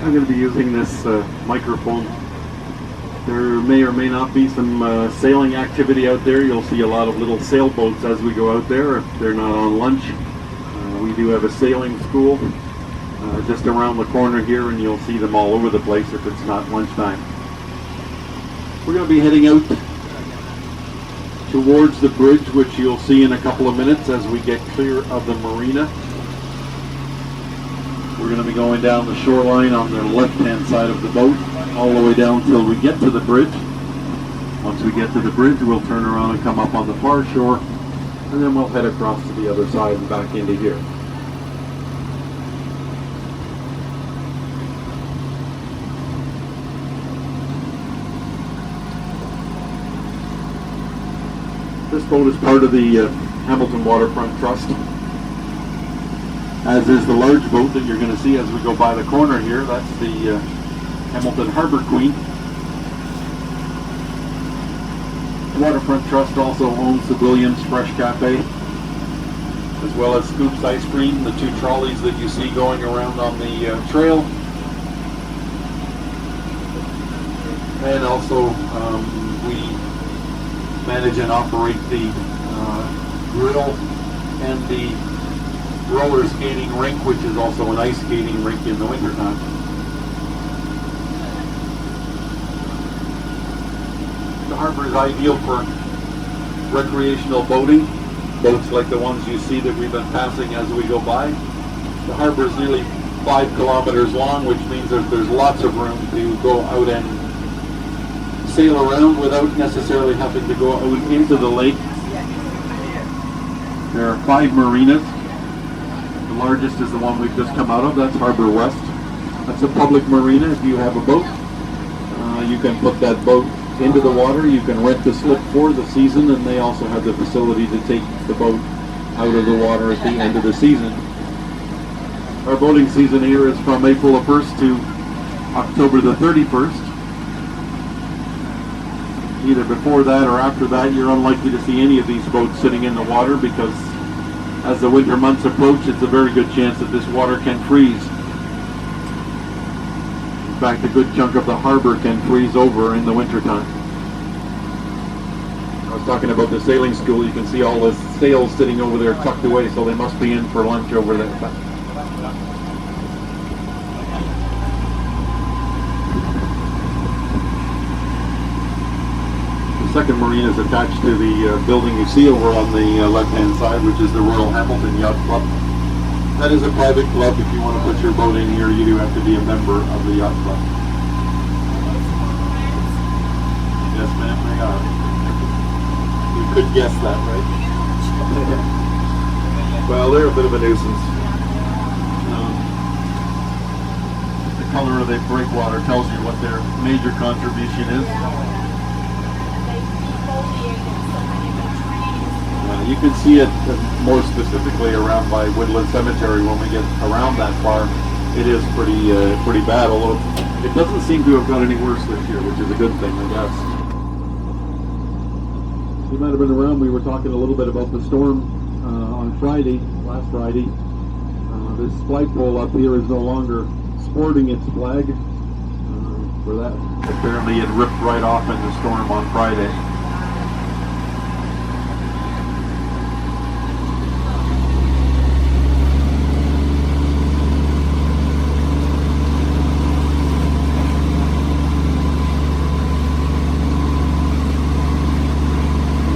I'm going to be using this microphone. There may or may not be some sailing activity out there. You'll see a lot of little sailboats as we go out there if they're not on lunch. We do have a sailing school just around the corner here, and you'll see them all over the place if it's not lunchtime. We're going to be heading out towards the bridge, which you'll see in a couple of minutes as we get clear of the marina. We're going to be going down the shoreline on the left-hand side of the boat, all the way down till we get to the bridge. Once we get to the bridge, we'll turn around and come up on the far shore, and then we'll head across to the other side and back into here. This boat is part of the Hamilton Waterfront Trust, as is the large boat that you're going to see as we go by the corner here. That's the Hamilton Harbor Queen. The Waterfront Trust also owns the Williams Fresh Cafe, as well as Scoops Ice Cream, the two trolleys that you see going around on the trail. And also we manage and operate the grill and the roller skating rink, which is also an ice skating rink in the wintertime. The harbor is ideal for recreational boating, boats like the ones you see that we've been passing as we go by. The harbor is nearly 5 kilometers long, which means that there's lots of room to go out and sail around without necessarily having to go out into the lake. There are 5 marinas. The largest is the one we've just come out of. That's Harbor West. That's a public marina. If you have a boat, you can put that boat into the water. You can rent the slip for the season, and they also have the facility to take the boat out of the water at the end of the season. Our boating season here is from April the 1st to October the 31st. Either before that or after that, you're unlikely to see any of these boats sitting in the water, because as the winter months approach, it's a very good chance that this water can freeze. In fact, a good chunk of the harbor can freeze over in the wintertime. I was talking about the sailing school. You can see all the sails sitting over there tucked away, so they must be in for lunch over there. The second marina is attached to the building you see over on the left-hand side, which is the Royal Hamilton Yacht Club. That is a private club. If you want to put your boat in here, you do have to be a member of the yacht club. Yes, ma'am, they are. You could guess that, right? Well, they're a bit of a nuisance. The color of the breakwater tells you what their major contribution is. You can see it more specifically around by Woodland Cemetery. When we get around that far, it is pretty bad, although it doesn't seem to have got any worse this year, which is a good thing, I guess. You might have been around. We were talking a little bit about the storm on Friday, last Friday. This flagpole up here is no longer sporting its flag. For that, apparently it ripped right off in the storm on Friday.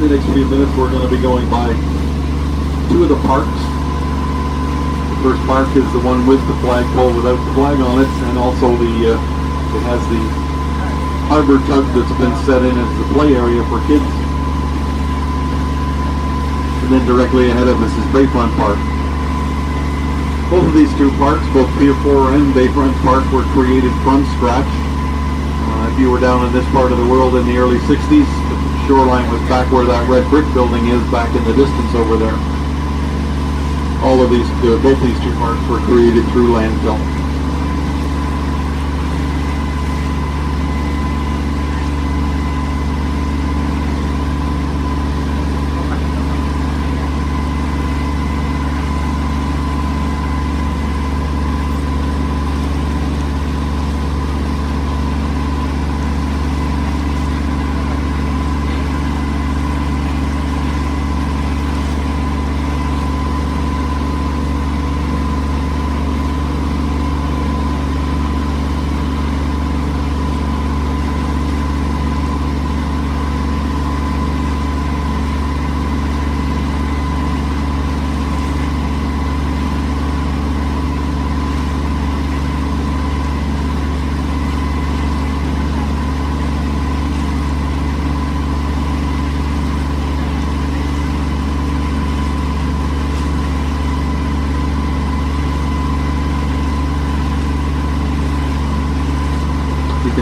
In the next few minutes, we're going to be going by 2 of the parks. The first park is the one with the flagpole without the flag on it, and also it has the harbor tug that's been set in as the play area for kids. And then directly ahead of us is Bayfront Park. Both of these 2 parks, both Pier 4 and Bayfront Park, were created from scratch. If you were down in this part of the world in the early 60s, the shoreline was back where that red brick building is, back in the distance over there. All of these, both these 2 parks were created through landfill.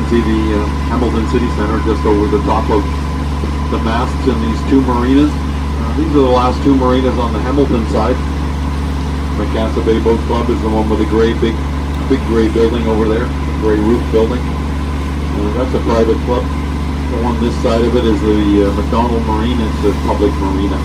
see the Hamilton City Center just over the top of the masts in these two marinas. These are the last two marinas on the Hamilton side. Macassa Bay Boat Club is the one with the big gray building over there, the gray roof building. That's a private club. The one this side of it is the McDonald Marine. It's a public marina.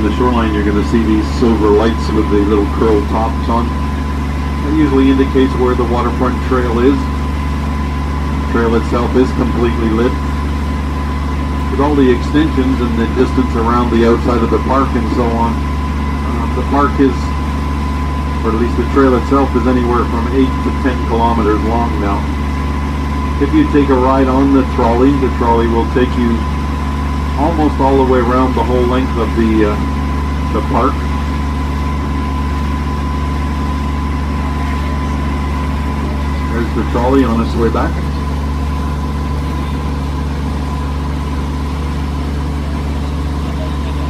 The shoreline, you're going to see these silver lights with the little curled tops on. That usually indicates where the waterfront trail is. The trail itself is completely lit. With all the extensions and the distance around the outside of the park and so on, the park is, or at least the trail itself, is anywhere from 8 to 10 kilometers long now. If you take a ride on the trolley will take you almost all the way around the whole length of the park. There's the trolley on its way back.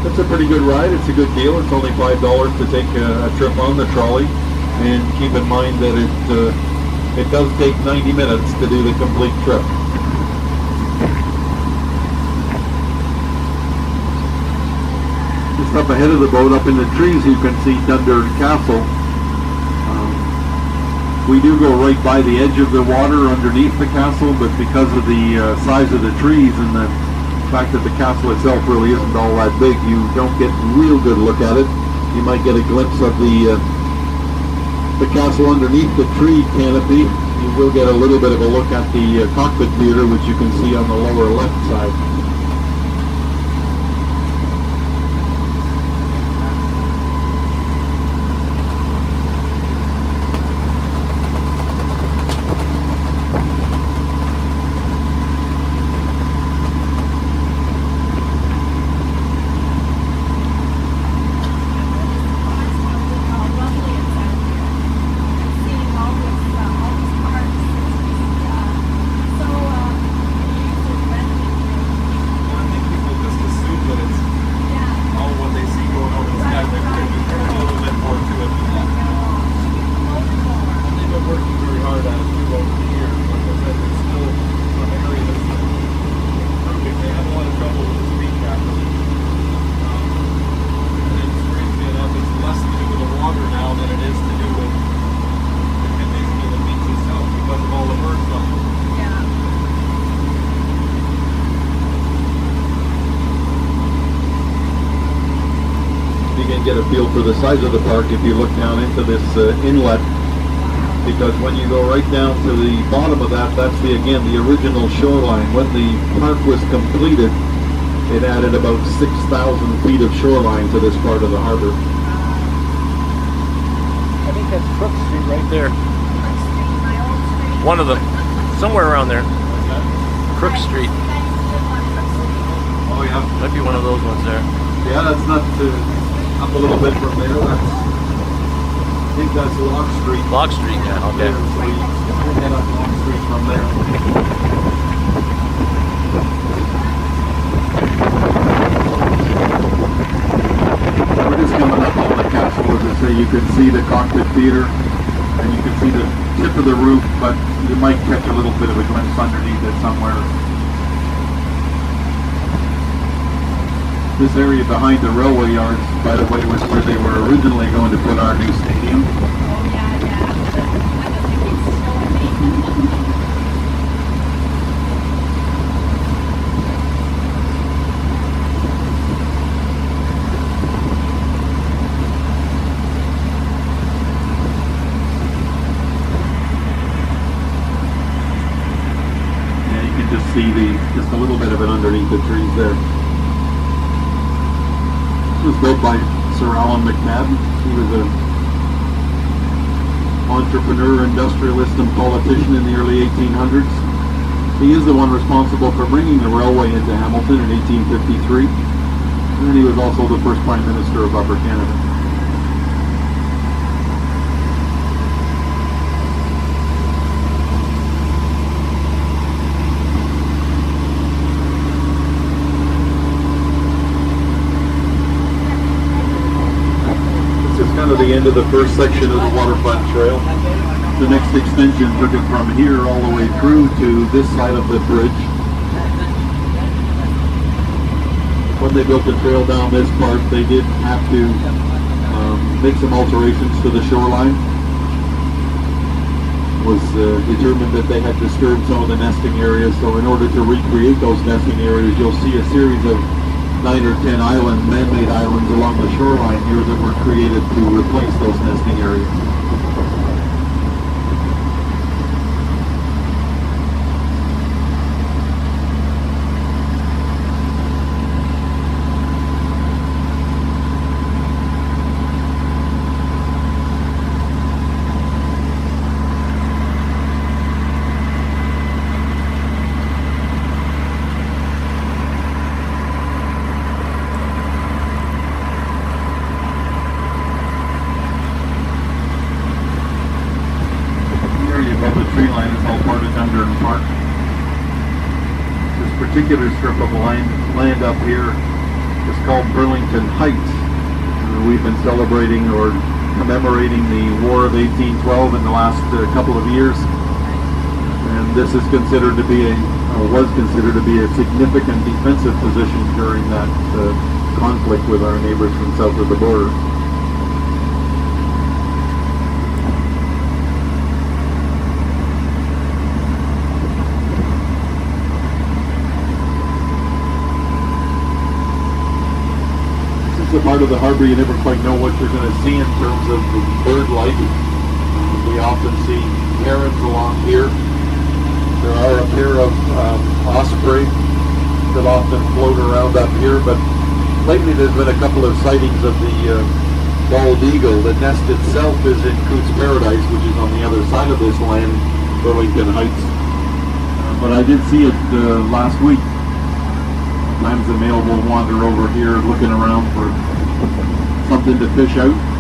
It's a pretty good ride. It's a good deal. It's only $5 to take a trip on the trolley, and keep in mind that it does take 90 minutes to do the complete trip. Up ahead of the boat, up in the trees, you can see Thunder Castle. We do go right by the edge of the water underneath the castle, but because of the size of the trees and the fact that the castle itself really isn't all that big, you don't get a real good look at it. You might get a glimpse of the castle underneath the tree canopy. You will get a little bit of a look at the cockpit theater, which you can see on the lower left side. Get a feel for the size of the park if you look down into this inlet, because when you go right down to the bottom of that, that's the original shoreline. When the park was completed, it added about 6,000 feet of shoreline to this part of the harbor. I think that's Crook Street right there. One of them, somewhere around there. Crook Street. Oh yeah, might be one of those ones there. Yeah, that's not up a little bit from there. I think that's Lock Street. Lock Street, yeah, okay. There, so you head up Lock Street from there. We're just coming up on the castle. As I say, you can see the cockpit theater. And you can see the tip of the roof, but you might catch a little bit of a glimpse underneath it somewhere. This area behind the railway yards, by the way, was where they were originally going to put our new stadium. Oh, yeah. I don't think it's showing me. Yeah, you can just see just a little bit of it underneath the trees there. It was built by Sir Alan McNabb. He was an entrepreneur, industrialist, and politician in the early 1800s. He is the one responsible for bringing the railway into Hamilton in 1853, and he was also the first Prime Minister of Upper Canada. Kind of the end of the first section of the waterfront trail. The next extension took it from here all the way through to this side of the bridge. When they built the trail down this part, they did have to make some alterations to the shoreline. It was determined that they had disturbed some of the nesting areas, so in order to recreate those nesting areas, you'll see a series of 9 or 10 man-made islands along the shoreline here that were created to replace those nesting areas. Above the tree line is all part of Dundurn Park. This particular strip of land up here is called Burlington Heights. We've been celebrating or commemorating the War of 1812 in the last couple of years, and this is considered to be was considered to be a significant defensive position during that conflict with our neighbors from south of the border. The part of the harbor you never quite know what you're going to see in terms of the bird life. We often see herons along here. There are a pair of osprey that often float around up here, but lately there's been a couple of sightings of the bald eagle. The nest itself is in Coots Paradise, which is on the other side of this land, Burlington Heights. But I did see it last week. Sometimes the male will wander over here looking around for something to fish out.